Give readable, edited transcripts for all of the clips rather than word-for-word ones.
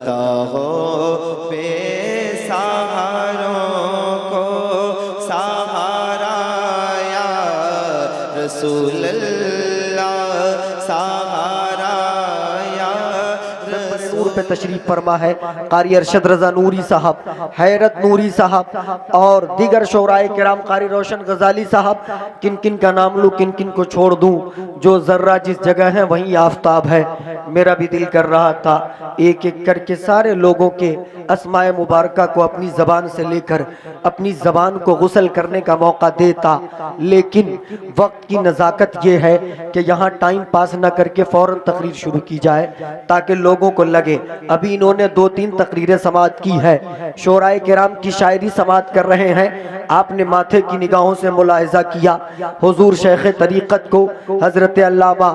ہو بے سہاروں کو سہارا یا رسول اللہ، سہارا یا رسول نور پہ تشریف فرما ہے قاری ارشد رضا نوری صاحب، حیرت نوری صاحب اور دیگر شعرائے کرام، قاری روشن غزالی صاحب. کن کن کا نام لوں، کن کن کو چھوڑ دوں، جو ذرہ جس جگہ ہے وہیں آفتاب ہے. میرا بھی دل کر رہا تھا ایک ایک کر کے سارے لوگوں کے اسماء مبارکہ کو اپنی زبان سے لے کر اپنی زبان کو غسل کرنے کا موقع دیتا، لیکن وقت کی نزاکت یہ ہے کہ یہاں ٹائم پاس نہ کر کے فوراً تقریر شروع کی جائے تاکہ لوگوں کو لگے. ابھی انہوں نے 2-3 تقریریں سماعت کی ہے، شعراء کرام کی شاعری سماعت کر رہے ہیں. آپ نے ماتھے کی نگاہوں سے ملاحظہ کیا حضور شیخ طریقت کو حضرت علامہ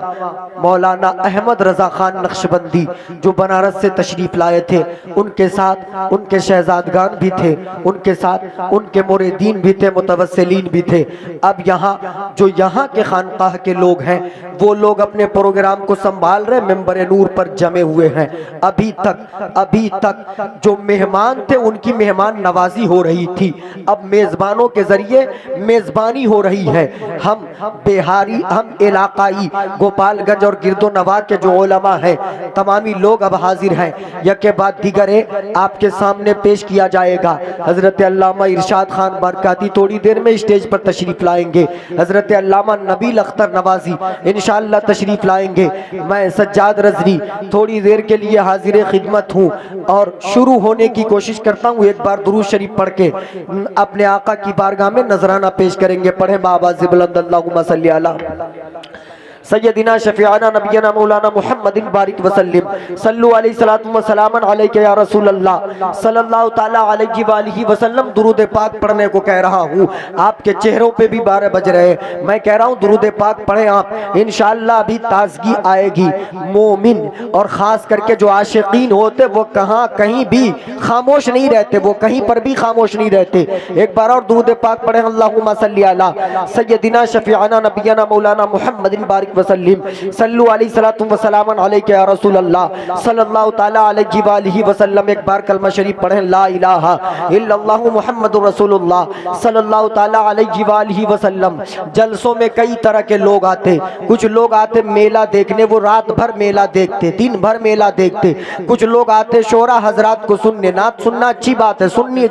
مولانا احمد رضا خان نقشبندی جو بنارس سے تشریف لائے تھے، ان کے ساتھ ان کے شہزادگان بھی تھے، ان کے ساتھ ان کے مریدین بھی تھے، متوسلین بھی تھے. اب یہاں جو یہاں کے خانقاہ کے لوگ ہیں وہ لوگ اپنے پروگرام کو سنبھال رہے ممبر نور پر جمے ہوئے ہیں. ابھی تک جو مہمان تھے ان کی مہمان نوازی ہو رہی تھی، اب میزبانوں کے ذریعے میزبانی ہو رہی ہے. ہم بہاری، ہم علاقائی گوپال گنج اور گرد و نواح کے جو علماء ہیں تمامی لوگ اب حاضر ہیں. یک بعد دیگر آپ کے سامنے پیش کیا جائے گا. حضرت علامہ ارشاد خان برکاتی تھوڑی دیر میں اسٹیج پر تشریف لائیں گے. حضرت علامہ نبیل اختر نوازی انشاءاللہ تشریف لائیں گے. میں سجاد رضوی تھوڑی دیر کے لیے حاضر خدمت ہوں اور شروع ہونے کی کوشش کرتا ہوں. ایک بار درود شریف پڑھ کے اپنے آقا کی بارگاہ میں نذرانہ پیش کریں گے. پڑھیں بآواز بلند اللہم صلی علی سیدنا شفیعنا نبینا مولانا محمد بارک وسلم. صلو علیہ الصلوۃ والسلام علیک یا رسول اللہ صلی اللہ تعالی علیہ وآلہ وسلم. درود پاک پڑھنے کو کہہ رہا ہوں، آپ کے چہروں پہ بھی 12 بج رہے. میں کہہ رہا ہوں درود پاک پڑھیں آپ، انشاءاللہ ابھی تازگی آئے گی. مومن اور خاص کر کے جو عاشقین ہوتے وہ کہیں بھی خاموش نہیں رہتے، وہ کہیں پر بھی خاموش نہیں رہتے. ایک بار اور درود پاک پڑھیں اللہم صلی علی سیدنا شفیعنا نبینا مولانا محمد بارک وسلم. صلو علیہ الصلوۃ والسلام علیک یا رسول اللہ صلی اللہ تعالی علیہ وآلہ وسلم. ایک بار کلمہ شریف پڑھیں لا الہ الا اللہ محمد رسول اللہ صلی اللہ تعالی علیہ وآلہ وسلم. جلسوں میں کئی طرح کے لوگ آتے، کچھ لوگ آتے میلہ دیکھنے، وہ رات بھر میلہ دیکھتے، دن بھر میلہ دیکھتے. کچھ لوگ آتے شعرا حضرات کو سننے، نعت سننا اچھی بات ہے،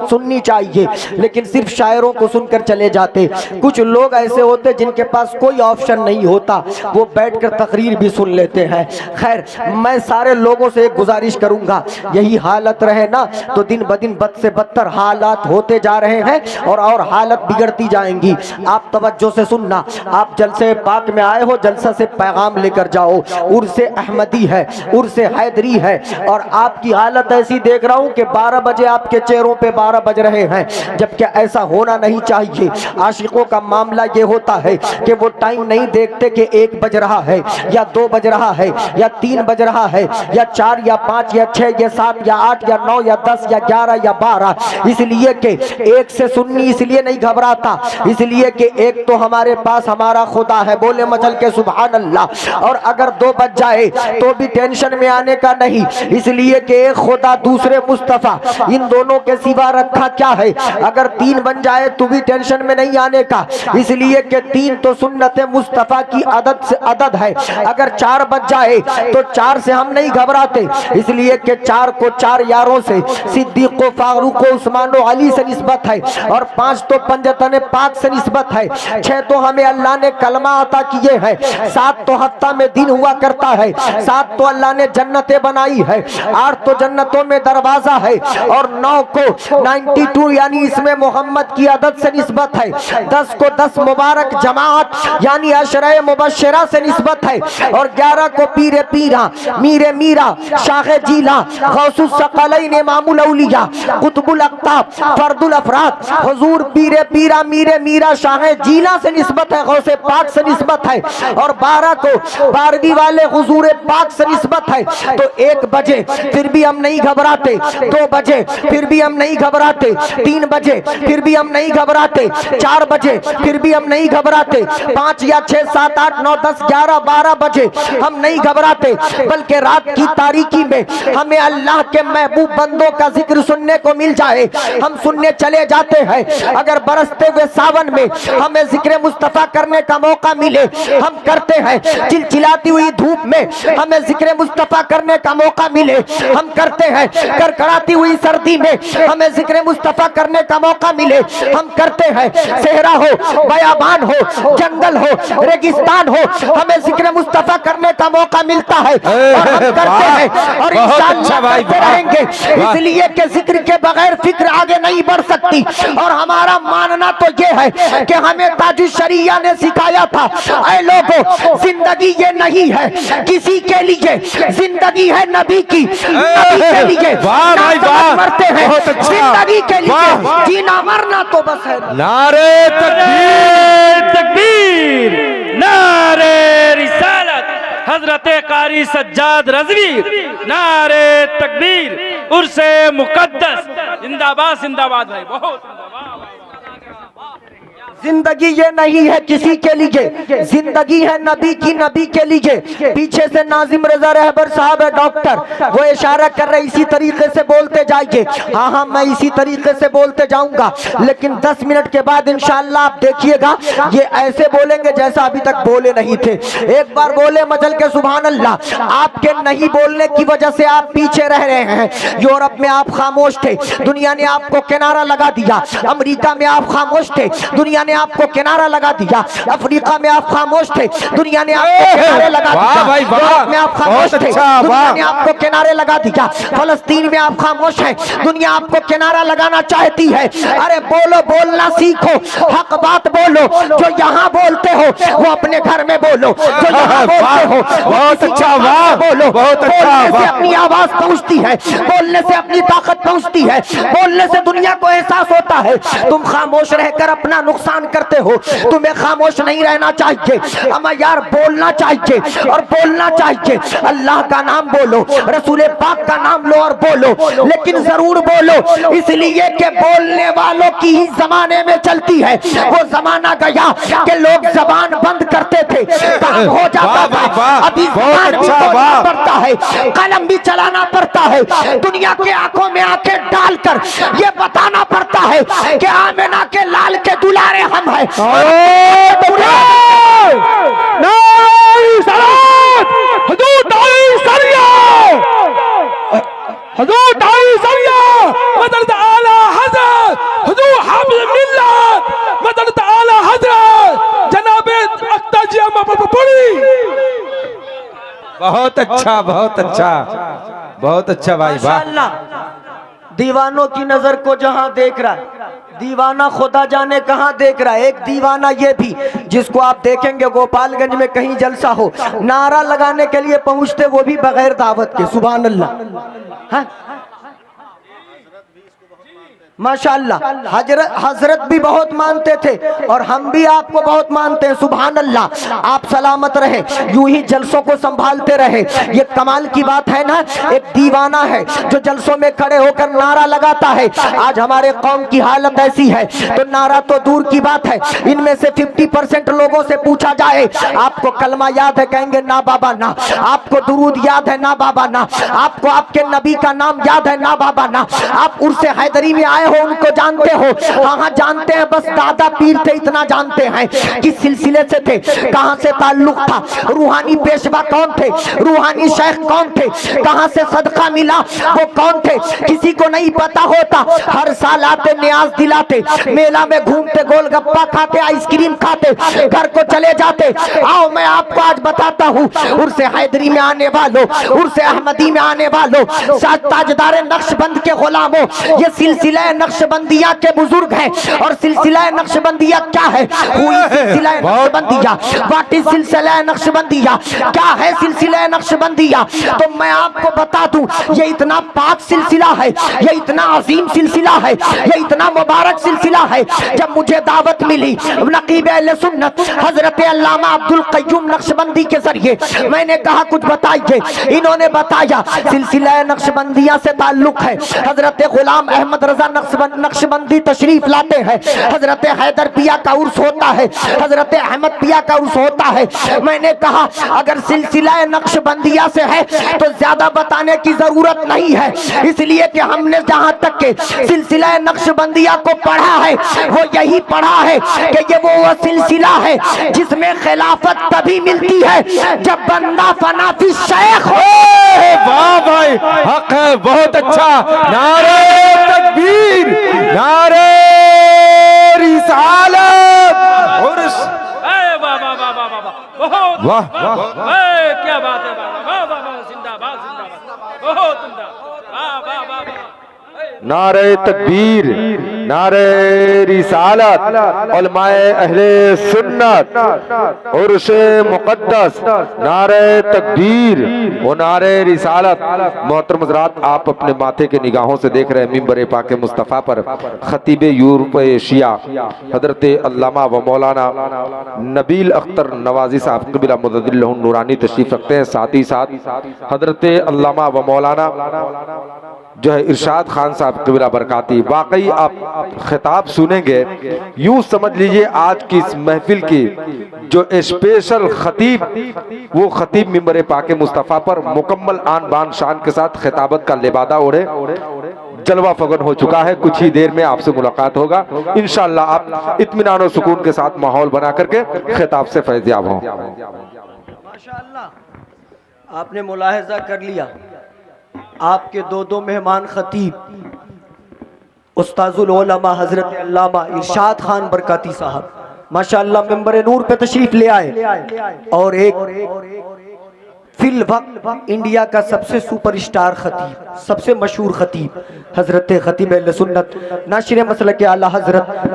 سننی چاہیے، لیکن صرف شاعروں کو سن کر چلے جاتے. کچھ لوگ ایسے ہوتے جن کے پاس کوئی آپشن نہیں ہوتا، وہ بیٹھ کر تقریر بھی سن لیتے ہیں. خیر، میں سارے لوگوں سے ایک گزارش کروں گا، یہی حالت رہے نا تو دن بدن بد سے بدتر حالات ہوتے جا رہے ہیں اور حالت بگڑتی جائیں گی. آپ توجہ سے سننا، آپ جلسے پاک میں آئے ہو، جلسہ سے پیغام لے کر جاؤ. عرس احمدی ہے، عرس حیدری ہے، اور آپ کی حالت ایسی دیکھ رہا ہوں کہ 12 بجے آپ کے چہروں پہ 12 بج رہے ہیں، جبکہ ایسا ہونا نہیں چاہیے. عاشقوں کا معاملہ یہ ہوتا ہے کہ وہ ٹائم نہیں دیکھتے کہ 1 بج رہا ہے یا 2 بج رہا ہے یا 3 بج رہا ہے یا 4 یا 5 یا 6 یا 7 یا 8 یا 9 یا 10 یا 11 یا 12. اس لیے کہ ایک سے سننی اس لیے نہیں گھبراتا، اس لیے کہ ایک تو ہمارے پاس ہمارا خدا ہے، بولے مچل کے سبحان اللہ. اور اگر 2 بج جائے تو بھی ٹینشن میں آنے کا نہیں، اس لیے کہ ایک خدا دوسرے مصطفیٰ، ان دونوں کے سوا رکھا کیا ہے. اگر 3 بن جائے تو بھی ٹینشن میں نہیں آنے کا، اس لیے کہ 3 تو سنت مصطفیٰ کی عدد ہے. اگر 4 بج جائے تو 4 سے ہم نہیں گھبراتے، اس لیے کہ 4 کو 4 یاروں سے، صدیق و فاروق و عثمان و علی سے نسبت ہے، اور 5 تو پنجتن پاک سے نسبت ہے. 6 تو ہمیں اللہ نے کلمہ عطا کیے ہیں، 7 تو ہفتہ میں دن ہوا کرتا ہے، 7 تو اللہ نے جنتیں بنائی ہے، 8 تو جنتوں میں دروازہ ہے، اور 9 کو 92 یعنی اس میں محمد کی عدد سے نسبت ہے. 10 کو 10 مبارک جماعت یعنی عشرہ مبشرہ سے نسبت ہے، اور 11 کو پیر پیرا، میر میرا، شاہ جیلا، غوث الثقلین، امام الاولیاء، قطب الاقطاب، فرد الافراد، حضور پیر پیرا، میر میرا، شاہ جیلا سے نسبت ہے، غوث پاک سے نسبت ہے، اور 12 کو 12ویں والے حضور پاک سے نسبت ہے. تو 1 بجے پھر بھی ہم نہیں گھبراتے، 2 بجے پھر بھی ہم نہیں گھبراتے، 3 بجے پھر بھی ہم نہیں گھبراتے، 4 بجے پھر بھی ہم نہیں گھبراتے، 5 یا 6 7 8 9 10 10 11 12 بجے ہم نہیں گھبراتے، بلکہ رات کی تاریکی میں ہمیں اللہ کے محبوب بندوں کا ذکر سننے کو مل جائے ہم سننے چلے جاتے ہیں۔ اگر برستے ہوئے ساون میں ہمیں ذکر مصطفیٰ کرنے کا موقع ملے ہم کرتے ہیں، چلچلاتی ہوئی دھوپ میں ہمیں ذکر مصطفیٰ کرنے کا موقع ملے ہم کرتے ہیں، کڑکڑاتی ہوئی سردی میں ہمیں ذکر مصطفیٰ کرنے کا موقع ملے ہم کرتے ہیں، صحرا ہو، بیابان ہو، جنگل ہو، ریگستان ہو، ہمیں ذکر مصطفیٰ کرنے کا موقع ملتا ہے اور ہم کرتے ہیں اور انشاءاللہ کرتے رہیں گے، اس لیے کہ ذکر کے بغیر فکر آگے نہیں بڑھ سکتی۔ اور ہمارا ماننا تو یہ ہے کہ ہمیں تاج الشریعہ نے سکھایا تھا، اے لوگوں زندگی یہ نہیں ہے کسی کے لیے، زندگی ہے نبی کی، نبی کے لیے مرتے ہیں، زندگی کے لیے جینا مرنا تو بس ہے۔ نعرے تکبیر تکبیر، نعرے رسالت حضرت قاری سجاد رضوی، نعرے تکبیر، عرس مقدس، زندہ باد زندہ باد بھائی، بہت زندگی یہ نہیں ہے کسی کے لیے، زندگی ہے نبی کی، نبی کے لیے۔ پیچھے سے ناظم رضا رہبر صاحب ہے ڈاکٹر، وہ اشارہ کر رہے اسی طریقے سے بولتے جائیے۔ ہاں میں اسی طریقے سے بولتے جاؤں گا، لیکن 10 منٹ کے بعد انشاءاللہ آپ دیکھیے گا یہ ایسے بولیں گے جیسا ابھی تک بولے نہیں تھے۔ ایک بار بولے مجل کے سبحان اللہ۔ آپ کے نہیں بولنے کی وجہ سے آپ پیچھے رہ رہے ہیں۔ یورپ میں آپ خاموش تھے، دنیا نے آپ کو کنارہ لگا دیا۔ امریکہ میں آپ خاموش تھے، دنیا نے آپ کو کنارہ لگا دیا۔ افریقہ میں آپ خاموش تھے، دنیا نے آپ کو کنارے لگا دیا۔ یورپ میں آپ خاموش تھے، دنیا نے آپ کو کنارے لگا دیا۔ فلسطین میں آپ خاموش ہیں، دنیا آپ کو کنارہ لگانا چاہتی ہے۔ ارے بولو، بولنا سیکھو، حق بات بولو، جو یہاں بولتے ہو وہ اپنے گھر میں بولو، جو یہاں بولتے ہو بہت اچھا، واہ بولو۔ بہت اچھا، بولنے سے اپنی آواز پہنچتی ہے، بولنے سے اپنی طاقت پہنچتی ہے، بولنے سے دنیا کو احساس ہوتا ہے۔ تم خاموش رہ کر اپنا نقصان کرتے ہو، تمہیں خاموش نہیں رہنا چاہیے، اما یار بولنا چاہیے اور بولنا چاہیے۔ اللہ کا نام بولو، رسول پاک کا نام لو اور بولو، لیکن ضرور بولو، اس لیے کہ بولنے والوں کی ہی زمانے میں چلتی ہے۔ وہ زمانہ گیا کہ لوگ زبان بند کرتے تھے، کام ہو جاتا تھا، ابھی زبان بھی بولنا پڑتا ہے، قلم بھی چلانا پڑتا ہے، دنیا کے آنکھوں میں آنکھیں ڈال کر یہ بتانا پڑتا ہے کہ آمنہ کے لال کے دلارے ہم ہیں۔ حضور تعالی سریہ مدد اعلی حضرت حضور حافظ ملت مدد اعلی حضرت جناب اختر جی پوری۔ بہت اچھا، بہت اچھا، بہت اچھا بھائی، واہ۔ ماشاءاللہ، دیوانوں کی نظر کو جہاں دیکھ رہا ہے، دیوانہ خدا جانے کہاں دیکھ رہا ہے۔ ایک دیوانہ یہ بھی جس کو آپ دیکھیں گے گوپال گنج میں کہیں جلسہ ہو، نعرہ لگانے کے لیے پہنچتے وہ بھی بغیر دعوت کے، سبحان اللہ۔ ماشاءاللہ حضرت بھی بہت مانتے تھے اور ہم بھی آپ کو بہت مانتے ہیں، سبحان اللہ۔ آپ سلامت رہے، یوں ہی جلسوں کو سنبھالتے رہے۔ یہ کمال کی بات ہے نا، ایک دیوانہ ہے جو جلسوں میں کھڑے ہو کر نعرہ لگاتا ہے۔ آج ہمارے قوم کی حالت ایسی ہے تو نعرہ تو دور کی بات ہے، ان میں سے 50% لوگوں سے پوچھا جائے آپ کو کلمہ یاد ہے، کہیں گے نا بابا نا۔ آپ کو درود یاد ہے، نا بابا نا۔ آپ کو آپ کے نبی کا نام یاد ہے، نا بابا نا۔ آپ عرس حیدری میں آئے ہو، ان کو جانتے ہو؟ ہاں جانتے ہیں، بس دادا پیر تھے اتنا جانتے ہیں، کس سلسلے سے تھے، کہاں سے تعلق تھا، روحانی پیشوا کون تھے، روحانی شیخ کون تھے، کہاں سے صدقہ ملا وہ کون تھے، کسی کو نہیں پتا ہوتا۔ ہر سال آتے نیاز دلاتے، میلہ میں گھومتے، گول گپا کھاتے، آئس کریم کھاتے، گھر کو چلے جاتے۔ آؤ میں آپ کو آج بتاتا ہوں، عرس حیدری میں آنے والوں، عرس احمدی میں آنے والوں، تاجدار نقش بند کے غلاموں، یہ سلسلہ نقش بندیہ کے بزرگ ہیں۔ اور سلسلہ نقش بندیہ کیا ہے؟ ہوئی سلسلہ نقش بندیہ، واٹ از سلسلہ نقش بندیہ، کیا ہے سلسلہ نقش بندیہ؟ تو میں آپ کو بتا دوں، یہ اتنا پاک سلسلہ ہے، یہ اتنا عظیم سلسلہ ہے، یہ اتنا مبارک سلسلہ ہے۔ جب مجھے دعوت ملی نقیب اہل سنت حضرت علامہ عبدالقیوم نقش بندی کے ذریعے، میں نے کہا کچھ بتائیے۔ انہوں نے بتایا سلسلہ نقش بندیہ سے تعلق ہے حضرت غلام احمد رضا نقشبندی تشریف لاتے ہیں، حضرت حیدر پیا کا عرس ہوتا ہے، حضرت احمد پیا کا عرس ہوتا ہے۔ میں نے کہا اگر سلسلہ نقشبندیہ سے ہے تو زیادہ بتانے کی ضرورت نہیں ہے، اس لیے کہ ہم نے جہاں تک کہ سلسلہ نقشبندیہ کو پڑھا ہے وہ یہی پڑھا ہے کہ یہ وہ سلسلہ ہے جس میں خلافت تبھی ملتی ہے جب بندہ فنا فی شیخ ہو۔ واہ بھائی، حق ہے، بہت اچھا، نعرہ تکبیر، نعرہ رسالت، عرس، واہ کیا بات ہے، واہ واہ واہ، زندہ باد زندہ باد، بہت عمدہ، واہ واہ واہ واہ۔ نعرہ تکبیر، نعرہ رسالت، علماء اہل سنت، عرش مقدس، نعرہ تکبیر و نعرہ رسالت۔ محترم حضرات، آپ اپنے ماتھے کے نگاہوں سے دیکھ رہے ہیں ممبر پاک مصطفیٰ پر خطیب یورپ ایشیا حضرت علامہ و مولانا نبیل اختر نوازی صاحب قبلہ مدد اللہ نورانی تشریف رکھتے ہیں۔ ساتھ ہی ساتھ حضرت علامہ و مولانا جو ہے ارشاد خان صاحب قبلہ برکاتی۔ واقعی آپ خطاب سنیں گے، یوں سمجھ لیجئے آج کی اس محفل کی جو اسپیشل خطیب، وہ خطیب ممبر پاک مصطفیٰ پر مکمل آن بان شان کے ساتھ خطابت کا لبادہ اوڑھے جلوہ فغن ہو چکا ہے۔ کچھ ہی دیر میں آپ سے ملاقات ہوگا انشاءاللہ۔ آپ اطمینان و سکون کے ساتھ ماحول بنا کر کے خطاب سے فیض یاب ہوں۔ ماشاءاللہ، آپ نے ملاحظہ کر لیا، آپ کے دو مہمان خطیب استاذ العلماء حضرت علامہ ارشاد خان برکاتی صاحب ماشاءاللہ ممبر نور پہ تشریف لے آئے، اور ایک فی الوقت انڈیا کا سب سے سپر اسٹار خطیب، سب سے مشہور خطیب حضرت خطیب اہل سنت ناشر مسلک اعلیٰ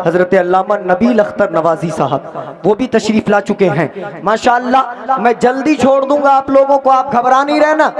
حضرت علامہ نبیل اختر نوازی صاحب، وہ بھی تشریف لا چکے ہیں ماشاءاللہ۔ میں جلدی چھوڑ دوں گا آپ لوگوں کو، آپ گھبرا نہیں رہنا،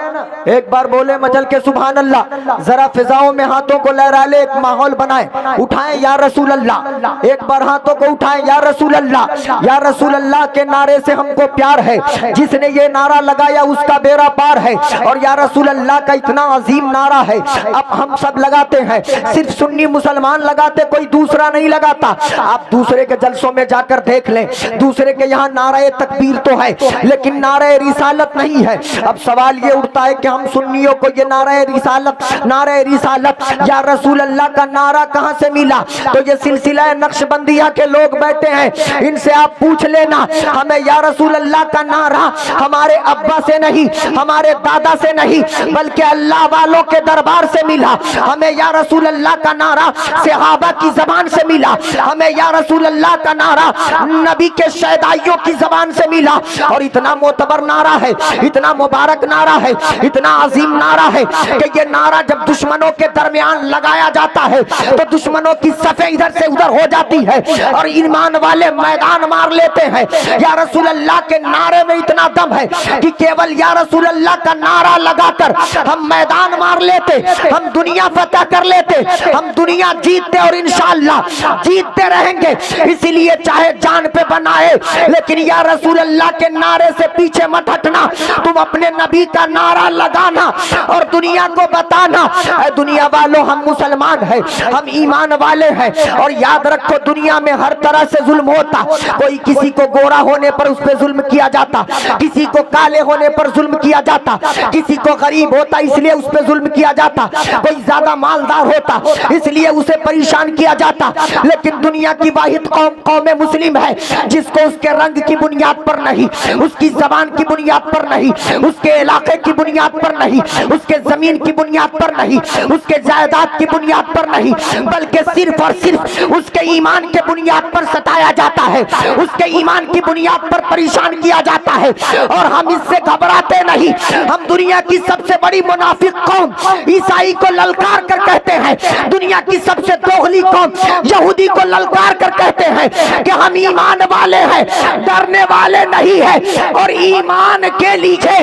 ایک بار بولے مچل کے سبحان اللہ، ذرا فضاؤں میں ہاتھوں کو لہرا لے، ایک ماحول بنائیں، اٹھائیں یا رسول اللہ، ایک بار ہاتھوں کو اٹھائیں یا رسول اللہ۔ یا رسول اللہ کے نعرے سے ہم کو پیار ہے، جس نے یہ نعرہ لگایا اس کا بیڑا پار ہے، اور یا رسول اللہ کا اتنا عظیم نعرہ ہے، اب ہم سب لگاتے ہیں، صرف سنی مسلمان لگاتے، کوئی دوسرا نہیں لگاتا۔ آپ دوسرے کے جلسوں میں جا کر دیکھ لیں، دوسرے کے یہاں نعرہ تکبیر تو ہے لیکن نعرہ رسالت نہیں ہے۔ اب سوال یہ اٹھتا ہے کہ ہم سنیوں کو یہ نعرہ رسالت یا رسول اللہ کا نعرہ کہاں سے ملا؟ تو یہ سلسلہ نقش بندیہ کے لوگ بیٹھے ہیں، ان سے آپ پوچھ لینا، ہمیں یا رسول اللہ کا نعرہ ہمارے ابا سے نہیں، ہمارے دادا سے نہیں، بلکہ اللہ والوں کے دربار سے ملا۔ ہمیں یا رسول اللہ کا نعرہ صحابہ کی زبان سے ملا، ہمیں یا رسول اللہ کا نعرہ نبی کے شہدائیوں کی زبان سے ملا، اور اتنا معتبر نعرہ ہے، اتنا مبارک نعرہ ہے، اتنا عظیم نعرہ ہے کہ یہ نعرہ جب دشمنوں کے درمیان لگایا جاتا ہے تو دشمنوں کی صفیں ادھر سے ادھر ہو جاتی ہے اور ایمان والے میدان مار لیتے ہیں۔ یا رسول اللہ کے نعرے میں اتنا دم ہے کہ کیول یا رسول اللہ کا نعرہ لگا کر ہم میدان مار لیتے، ہم دنیا فتح کر لیتے، ہم دنیا جیتتے اور انشاءاللہ جیتتے رہیں گے۔ اسی لیے چاہے جان پہ بنائے لیکن یا رسول اللہ کے نعرے سے پیچھے مت ہٹنا، تم اپنے نبی کا نعرہ لگانا اور دنیا کو بتانا، اے دنیا والوں ہم مسلمان ہیں، ہم ایمان والے ہیں، اور یاد رکھو دنیا میں ہر طرح سے ظلم ہوتا، کوئی کسی کو گورا ہونے پر اس پہ ظلم کیا جاتا، کسی کو کالے ہونے پر ظلم کیا جاتا، کسی کو غریب ہوتا اس لیے اس پہ ظلم کیا جاتا، کوئی زیادہ مالدار ہوتا اس لیے اسے پریشان کیا جاتا، لیکن دنیا کی واحد قوم مسلم ہے جس کو اس کے رنگ کی بنیاد پر نہیں، اس کی زبان کی بنیاد پر نہیں، اس کے علاقے کی بنیاد پر نہیں، اس کے زمین کی بنیاد پر نہیں، اس کے جائیداد کی بنیاد پر نہیں، بلکہ صرف اور صرف اس کے ایمان کے بنیاد پر ستایا جاتا ہے، اس کے ایمان کی بنیاد پر پریشان کیا جاتا ہے، اور ہم اس سے گھبراتے نہیں۔ ہم دنیا کی سب سے بڑی منافق قوم عیسائی کو للکار کر کہتے ہیں، دنیا کی سب سے دوغلی قوم یہودی کو للکار کر کہتے ہیں کہ ہم ایمان والے ہیں، ڈرنے والے نہیں ہیں، اور ایمان کے لیے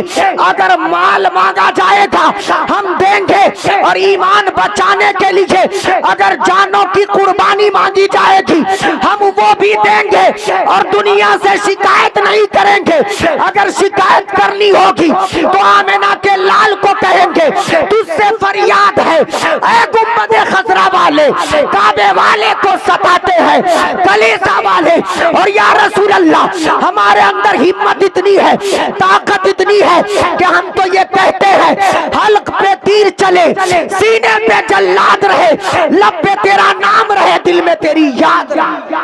اگر مال مانگا جائے گا ہم دیں گے، اور ایمان بچانے کے لیے اگر جانوں کی قربانی مانگی جائے گی ہم وہ بھی دیں گے، اور دنیا سے شکایت نہیں کریں گے۔ اگر شکایت کرنی ہوگی تو آمنہ کے لال کو کہیں گے تجھ سے فریاد ہے، اے گنبد خضرا والے والے کعبے والے کو ستاتے ہیں، کلیسا والے، اور یا رسول اللہ ہمارے اندر ہمت اتنی ہے، طاقت اتنی ہے کہ ہم تو یہ کہتے ہیں حلق پہ تیر چلے، سینے پہ جلاد رہے، لب پہ تیرا نام رہے، دل میں تیری یاد رہے۔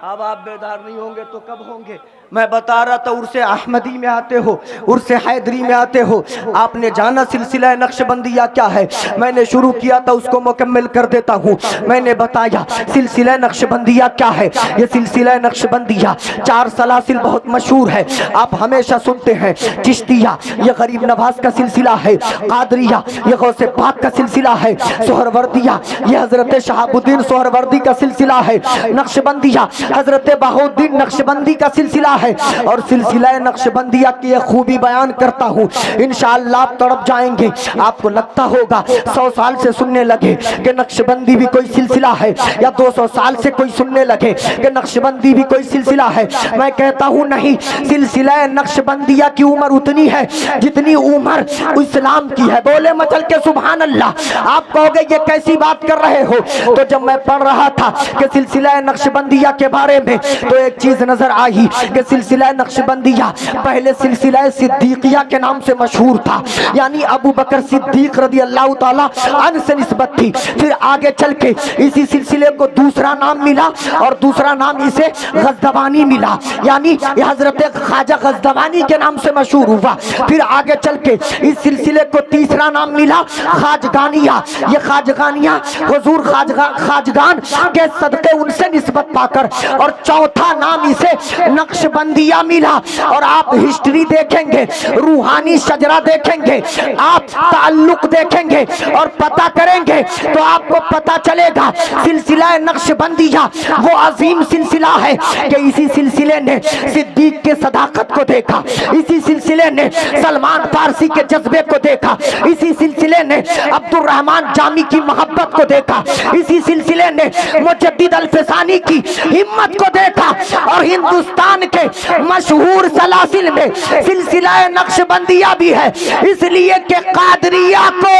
اب آپ بیدار نہیں ہوں گے تو کب ہوں گے؟ میں بتا رہا تھا عرس احمدی میں آتے ہو، عرس حیدری میں آتے ہو، آپ نے جانا سلسلہ نقشبندیہ کیا ہے؟ میں نے شروع کیا تھا، اس کو مکمل کر دیتا ہوں۔ میں نے بتایا سلسلہ نقشبندیہ کیا ہے۔ یہ سلسلہ نقشبندیہ 4 سلاسل بہت مشہور ہے، آپ ہمیشہ سنتے ہیں۔ چشتیہ یہ غریب نواز کا سلسلہ ہے، قادریہ یہ غوث پاک کا سلسلہ ہے، سہروردیہ یہ حضرت شہاب الدین سہروردی کا سلسلہ ہے، نقشبندیہ حضرت بہاؤالدین نقشبندی کا سلسلہ ہے۔ اور سلسلہ نقشبندیہ کی ایک خوبی بیان کرتا ہوں، انشاءاللہ آپ تڑپ جائیں گے۔ آپ کو لگتا ہوگا 100 سال سے سننے لگے کہ نقشبندی بھی کوئی سلسلہ ہے، یا 200 سال سے کوئی سننے لگے کہ نقشبندی بھی کوئی سلسلہ ہے۔ میں کہتا ہوں نہیں، سلسلہ نقشبندیہ کی عمر اتنی ہے جتنی عمر اسلام کی ہے۔ بولے مچل کے سبحان اللہ۔ آپ کہو گے یہ کیسی بات کر رہے ہو؟ تو جب میں پڑھ رہا تھا کہ سلسلہ نقشبندیہ کے بارے میں تو ایک چیز نظر آئی کہ سلسلہ نقشبندیہ پہلے سلسلہ صدیقیہ کے نام سے مشہور تھا، یعنی ابو بکر صدیق رضی اللہ تعالی عنہ سے نسبت تھی۔ پھر آگے چل کے اسی سلسلے کو دوسرا نام ملا، اور دوسرا نام اسے غزدوانی ملا، یعنی یہ حضرت خواجہ غزدوانی کے نام سے مشہور ہوا۔ پھر آگے چل کے اس سلسلے کو تیسرا نام ملا خواجگانیہ۔ یہ خواجگانیہ حضور خواجگان کے صدقے ان سے نسبت پا کر، اور چوتھا نام اسے نقشبندیہ ملا۔ اور آپ ہسٹری دیکھیں گے، روحانی شجرہ دیکھیں گے، آپ تعلق دیکھیں گے اور پتہ کریں گے تو آپ کو پتہ چلے گا سلسلہ نقشبندیہ وہ عظیم سلسلہ ہے کہ اسی سلسلے نے صدیق کے صداقت کو دیکھا، اسی سلسلے نے سلمان فارسی کے جذبے کو دیکھا، اسی سلسلے نے عبد الرحمن جامی کی محبت کو دیکھا، اسی سلسلے نے مجدد الفسانی کی ہمت کو دیکھا۔ اور ہندوستان کے مشہور سلاسل میں سلسلہ نقشبندیہ بھی ہے، اس لیے کہ قادریہ کو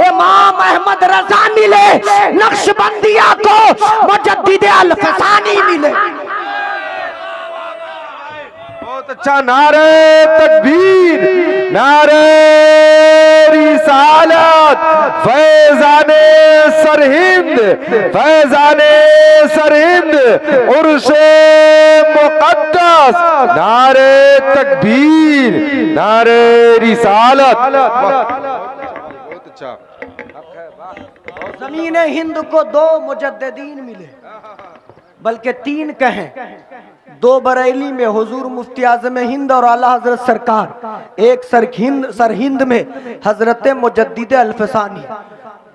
امام احمد رضا ملے، نقشبندیہ کو مجدد الفسانی ملے۔ بہت اچھا، نعرہ تکبیر، نعرہ رسالت، فیضان سرہند، فیضان سرہند، عرش مقدس، نعرہ تکبیر، نعرہ رسالت۔ بہت اچھا۔ زمین ہند کو 2 مجددین ملے، بلکہ 3 کہیں، 2 بریلی میں حضور مفتی اعظم ہند اور اعلیٰ حضرت سرکار، ایک سرہند میں حضرت مجدد الفسانی،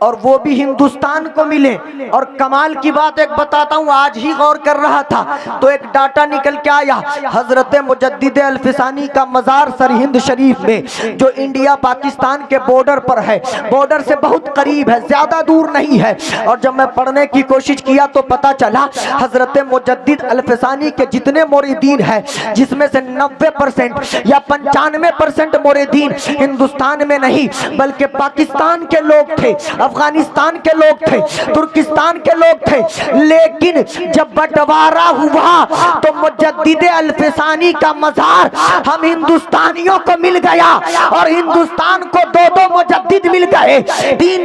اور وہ بھی ہندوستان کو ملے۔ اور کمال کی بات ایک بتاتا ہوں، آج ہی غور کر رہا تھا تو ایک ڈاٹا نکل کے آیا، حضرت مجدد الفسانی کا مزار سرہند شریف میں، جو انڈیا پاکستان کے بارڈر پر ہے، بارڈر سے بہت قریب ہے، زیادہ دور نہیں ہے۔ اور جب میں پڑھنے کی کوشش کیا تو پتا چلا حضرت مجدد الفسانی کے جتنے موریدین ہیں، جس میں سے 90% یا 95% موریدین ہندوستان میں نہیں بلکہ پاکستان کے لوگ تھے، افغانستان کے لوگ تھے، ترکستان کے لوگ تھے۔ لیکن جب بٹوارا ہوا تو مجدد الفسانی کا مزار ہم ہندوستانیوں کو مل گیا، اور ہندوستان کو 2 مجدد مل گئے،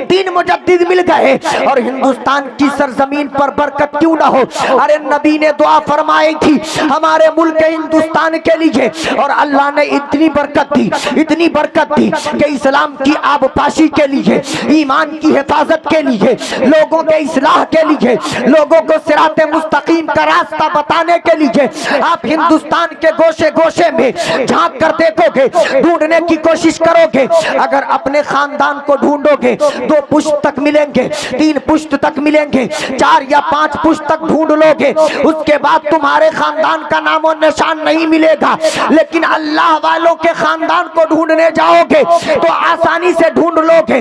3 مجدد مل گئے۔ اور ہندوستان کی سرزمین پر برکت کیوں نہ ہو؟ ارے نبی نے دعا فرمائی تھی ہمارے ملک ہندوستان کے لیے، اور اللہ نے اتنی برکت دی، اتنی برکت دی کہ اسلام کی آبپاشی کے لیے، ایمان کی حفاظت کے لیے، لوگوں کے اصلاح کے لیے، لوگوں کو صراط مستقیم کا راستہ بتانے کے لیے، آپ ہندوستان کے گوشے گوشے میں جھانک کر دیکھو گے، ڈھونڈنے کی کوشش کرو گے، اگر اپنے خاندان کو ڈھونڈو گے 2 پشت تک ملیں گے، 3 پشت تک ملیں گے، 4 یا 5 پشت تک ڈھونڈ لو گے، اس کے بعد تمہارے خاندان کا نام و نشان نہیں ملے گا۔ لیکن اللہ والوں کے خاندان کو ڈھونڈنے جاؤ گے تو آسانی سے ڈھونڈ لو گے۔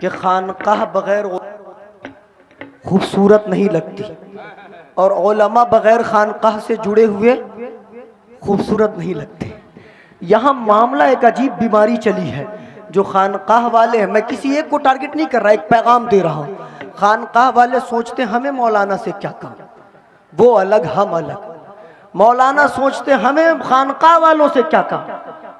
کہ خانقاہ بغیر خوبصورت نہیں لگتی اور علماء بغیر خانقاہ سے جڑے ہوئے خوبصورت نہیں لگتے. یہاں معاملہ ایک عجیب بیماری چلی ہے. جو خانقاہ والے ہیں، میں کسی ایک کو ٹارگٹ نہیں کر رہا، ایک پیغام دے رہا ہوں. خانقاہ والے سوچتے ہمیں مولانا سے کیا کام، وہ الگ ہم الگ. مولانا سوچتے ہمیں خانقاہ والوں سے کیا کام،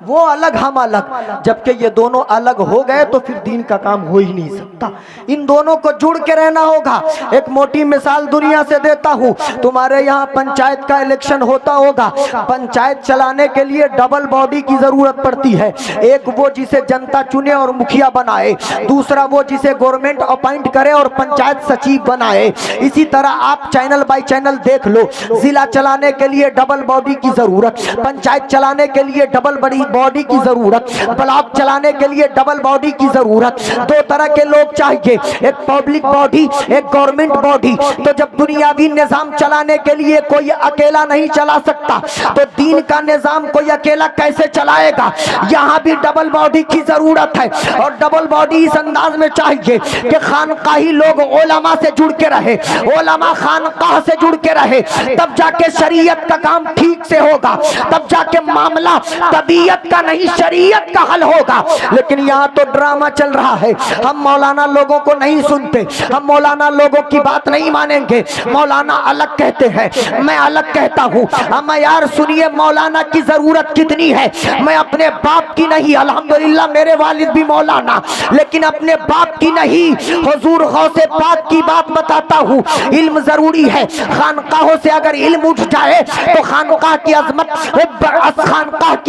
وہ الگ ہم الگ. جبکہ یہ دونوں الگ ہو گئے تو پھر دین کا کام ہو ہی نہیں سکتا. ان دونوں کو جڑ کے رہنا ہوگا. ایک موٹی مثال دنیا سے دیتا ہوں. تمہارے یہاں پنچایت کا الیکشن ہوتا ہوگا. پنچایت چلانے کے لیے ڈبل باڈی کی ضرورت پڑتی ہے. ایک وہ جسے جنتا چنے اور مکھیا بنائے، دوسرا وہ جسے گورنمنٹ اپائنٹ کرے اور پنچایت سچیو بنائے. اسی طرح آپ چینل بائی چینل دیکھ لو. ضلع چلانے کے لیے ڈبل باڈی کی ضرورت، پنچایت چلانے کے لیے ڈبل باڈی کی ضرورت، بلاک چلانے کے لیے ڈبل باڈی کی ضرورت. دو طرح کے لوگ چاہیے، ایک پبلک باڈی، ایک گورنمنٹ باڈی. تو جب دنیاوی نظام چلانے کے لیے کوئی اکیلا نہیں چلا سکتا تو دین کا نظام کوئی اکیلا کیسے چلائے گا؟ یہاں بھی ڈبل باڈی کی ضرورت ہے. اور ڈبل باڈی اس انداز میں چاہیے کہ خانقاہی لوگ علماء سے جڑ کے رہے، علماء خانقاہ سے جڑ کے رہے. تب جا کے شریعت کا کام ٹھیک سے ہوگا، تب جا کے معاملہ طبیعت کا نہیں شریعت کا حل ہوگا. لیکن یہاں تو ڈرامہ چل رہا ہے. ہم مولانا لوگوں کو نہیں سنتے، ہم مولانا لوگوں کی بات نہیں مانیں گے. مولانا الگ کہتے ہیں، میں الگ کہتا ہوں. اما یار سنیے، مولانا کی ضرورت کتنی ہے. میں اپنے باپ کی نہیں، الحمدللہ میرے والد بھی مولانا، لیکن اپنے باپ کی نہیں، حضور غوث پاک کی بات بتاتا ہوں. علم ضروری ہے. خانقاہوں سے اگر علم اٹھ جائے تو خانقاہ کی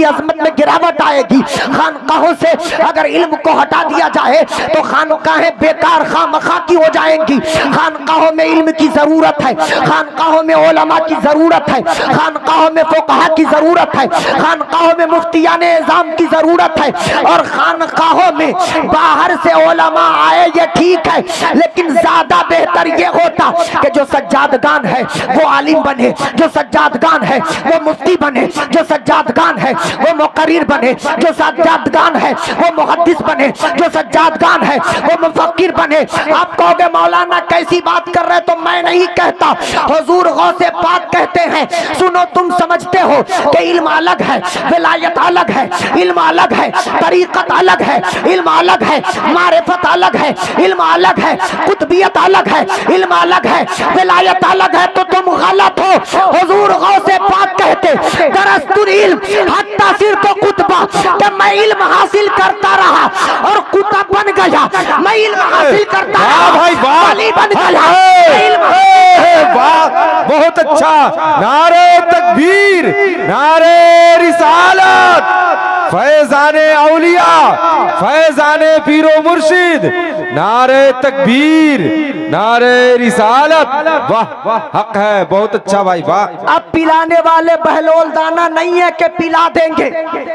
عظمت میں گراوٹ آئے گی. خانقاہوں سے اگر علم کو ہٹا دیا جائے تو خانقاہیں بیکار خامخواہ کی ہو جائیں گی. خانقاہوں میں علم کی ضرورت ہے، خانقاہوں میں علماء کی ضرورت ہے، خانقاہوں میں فقہاء کی ضرورت ہے، خانقاہوں میں مفتیان اعظام کی ضرورت ہے. اور خانقاہوں میں باہر سے علماء آئے یہ ٹھیک ہے، لیکن زیادہ بہتر یہ ہوتا کہ جو سجادگان ہے وہ عالم بنے، جو سجادگان ہے وہ مفتی بنے، جو سجادگان ہے وہ مقرر بنے، جو سجادگان ہے وہ محدث بنے، جو سجادگان ہے وہ مفکر بنے. آپ کہو گے مولانا کیسی بات کر رہے؟ تو میں نہیں کہتا، حضور غوث پاک کہتے ہیں. سنو، تم سمجھتے ہو کہ علم الگ ہے، ولایت الگ ہے، علم الگ ہے، طریقت الگ ہے، علم الگ ہے، معرفت الگ ہے، علم الگ ہے، قطبیت الگ ہے، علم الگ ہے، ولایت الگ ہے. تو تم غلط ہو. حضور غوث پاک کہتے درست العلم حتی صرف قطبہ، کہ میں علم حاصل کرتا رہا اور قطب بن گیا. میں علم حاصل کرتا رہا، ولی بن گیا. بہت اچھا. نعرہ تکبیر، نعرہ رسالت، فیضان اولیاء، فیضان پیر و مرشد. نعرہ تکبیر، نعرہ رسالت. واہ واہ، حق ہے. بہت اچھا بھائی، واہ. اب پلانے والے بہلول دانا نہیں ہے کہ پلا دیں گے.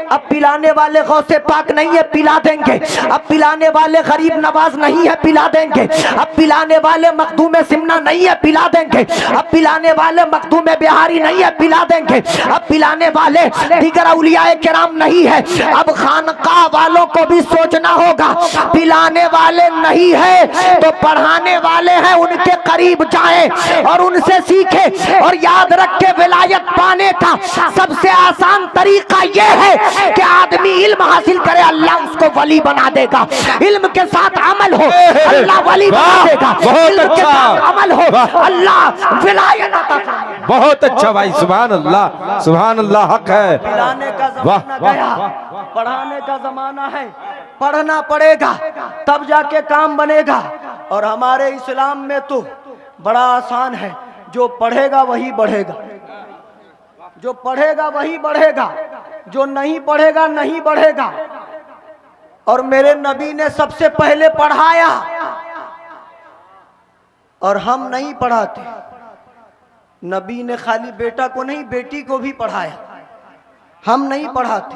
اب پلانے والے غوث پاک نہیں ہے، پلا دیں گے. اب پلانے والے غریب نواز نہیں ہے، پلا دیں گے. اب پلانے والے مخدوم سمنا نہیں ہے، پلا دیں گے. اب پلانے والے مخدوم بہاری نہیں ہے، پلا دیں گے. اب پلانے والے دیگر اولیاء کرام نہیں ہے. اب خانقاہ والوں کو بھی سوچنا ہوگا. پلانے والے نہیں ہے تو پڑھانے والے ہیں، ان کے قریب جائیں اور ان سے سیکھیں. اور یاد رکھ کے ولایت پانے کا سب سے آسان طریقہ یہ ہے کہ آدمی علم حاصل کرے، اللہ اس کو ولی بنا دے گا. علم کے ساتھ عمل ہو، اللہ ولی بنا دے گا. علم کے ساتھ عمل ہو، اللہ ولایت عطا فرمائے گا. بہت اچھا بھائی، سبحان اللہ، سبحان اللہ، حق ہے. پلانے کا زمانہ گیا، پڑھانے کا زمانہ ہے. پڑھنا پڑے گا تب جا کے کام بنے گا. اور ہمارے اسلام میں تو بڑا آسان ہے، جو پڑھے گا وہی بڑھے گا، جو پڑھے گا وہی بڑھے گا، جو نہیں پڑھے گا نہیں بڑھے گا. اور میرے نبی نے سب سے پہلے پڑھایا اور ہم نہیں پڑھاتے. نبی نے خالی بیٹا کو نہیں، بیٹی کو بھی پڑھایا. ہم نہیں پڑھاتے.